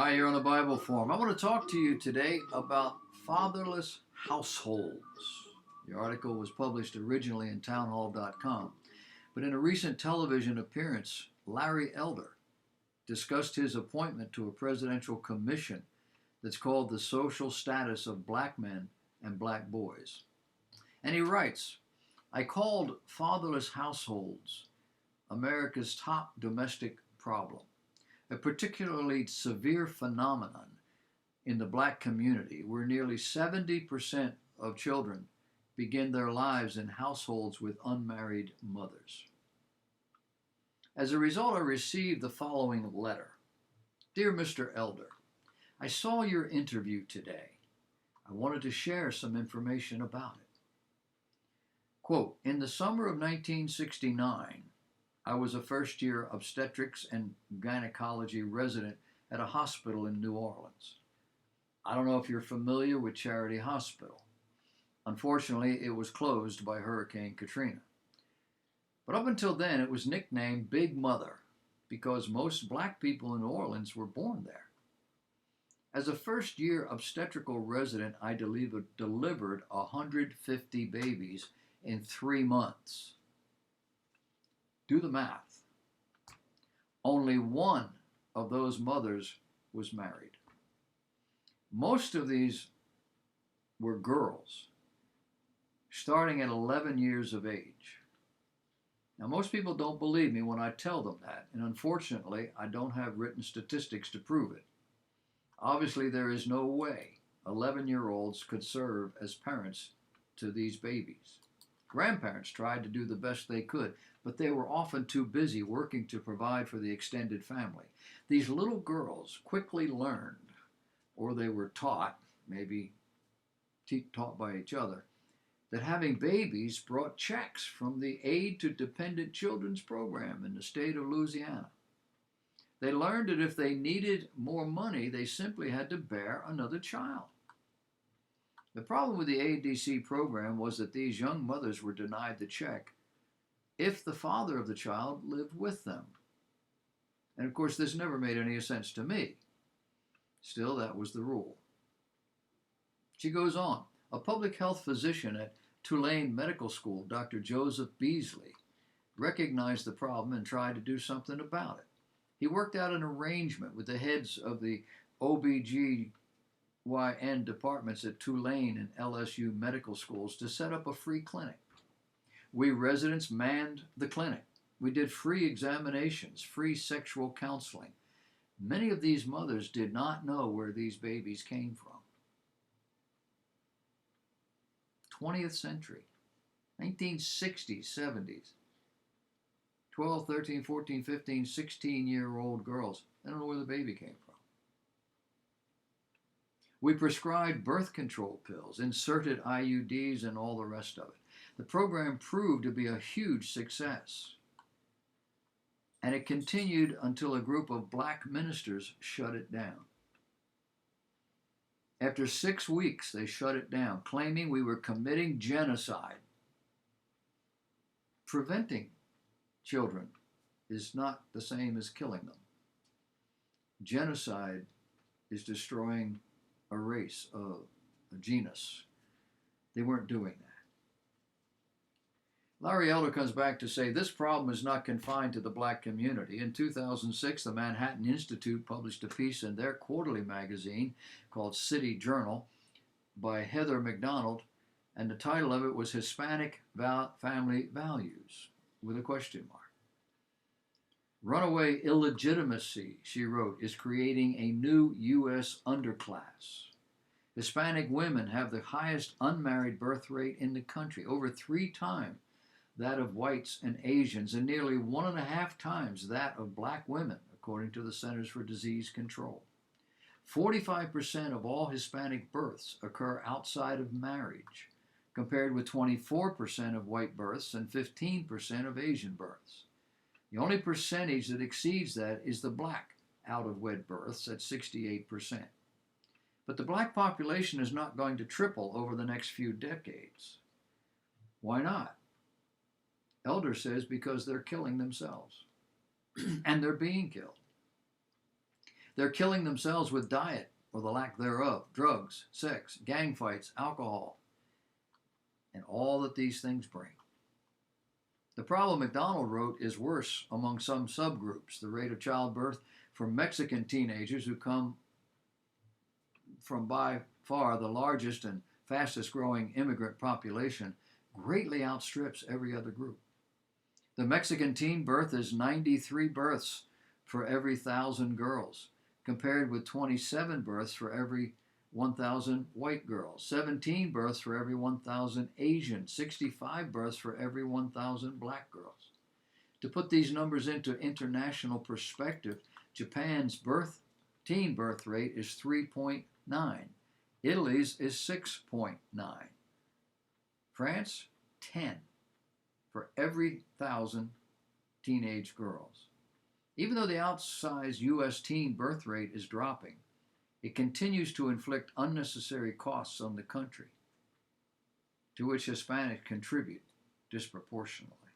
Hi, you're on the Bible Forum. I want to talk to you today about fatherless households. The article was published originally in townhall.com, but in a recent television appearance, Larry Elder discussed his appointment to a presidential commission that's called the Social Status of Black Men and Black Boys. And he writes, I called fatherless households America's top domestic problem, a particularly severe phenomenon in the black community where nearly 70% of children begin their lives in households with unmarried mothers. As a result, I received the following letter. Dear Mr. Elder, I saw your interview today. I wanted to share some information about it. Quote, in the summer of 1969, I was a first-year obstetrics and gynecology resident at a hospital in New Orleans. I don't know if you're familiar with Charity Hospital. Unfortunately, it was closed by Hurricane Katrina. But up until then, it was nicknamed Big Mother because most black people in New Orleans were born there. As a first-year obstetrical resident, I delivered 150 babies in 3 months. Do the math. Only one of those mothers was married. Most of these were girls, starting at 11 years of age. Now, most people don't believe me when I tell them that, and unfortunately, I don't have written statistics to prove it. Obviously, there is no way 11-year-olds could serve as parents to these babies. Grandparents tried to do the best they could, but they were often too busy working to provide for the extended family. These little girls quickly learned, or they were taught, maybe taught by each other, that having babies brought checks from the Aid to Dependent Children's program in the state of Louisiana. They learned that if they needed more money, they simply had to bear another child. The problem with the ADC program was that these young mothers were denied the check if the father of the child lived with them. And of course, this never made any sense to me. Still, that was the rule. She goes on. A public health physician at Tulane Medical School, Dr. Joseph Beasley, recognized the problem and tried to do something about it. He worked out an arrangement with the heads of the OBGYN departments at Tulane and LSU medical schools to set up a free clinic. We residents manned the clinic. We did free examinations, free sexual counseling. Many of these mothers did not know where these babies came from. 20th century, 1960s, 70s, 12, 13, 14, 15, 16-year-old girls. They don't know where the baby came from. We prescribed birth control pills, inserted IUDs, and all the rest of it. The program proved to be a huge success. And it continued until a group of black ministers shut it down. After 6 weeks, they shut it down, claiming we were committing genocide. Preventing children is not the same as killing them. Genocide is destroying a race, a genus. They weren't doing that. Larry Elder comes back to say this problem is not confined to the black community. In 2006, the Manhattan Institute published a piece in their quarterly magazine called City Journal by Heather McDonald, and the title of it was Hispanic Family Values, with a question mark. Runaway illegitimacy, she wrote, is creating a new U.S. underclass. Hispanic women have the highest unmarried birth rate in the country, over 3 times that of whites and Asians, and nearly 1.5 times that of black women, according to the Centers for Disease Control. 45% of all Hispanic births occur outside of marriage, compared with 24% of white births and 15% of Asian births. The only percentage that exceeds that is the black out-of-wed births at 68%. But the black population is not going to triple over the next few decades. Why not? Elder says because they're killing themselves and they're being killed. They're killing themselves with diet or the lack thereof, drugs, sex, gang fights, alcohol, and all that these things bring. The problem, McDonald wrote, is worse among some subgroups. The rate of childbirth for Mexican teenagers, who come from by far the largest and fastest growing immigrant population, greatly outstrips every other group. The Mexican teen birth is 93 births for every 1,000 girls, compared with 27 births for every 1,000 white girls, 17 births for every 1,000 Asian, 65 births for every 1,000 black girls. To put these numbers into international perspective, Japan's teen birth rate is 3.9. Italy's is 6.9. France, 10 for every 1,000 teenage girls. Even though the outsized U.S. teen birth rate is dropping, it continues to inflict unnecessary costs on the country, to which Hispanics contribute disproportionately.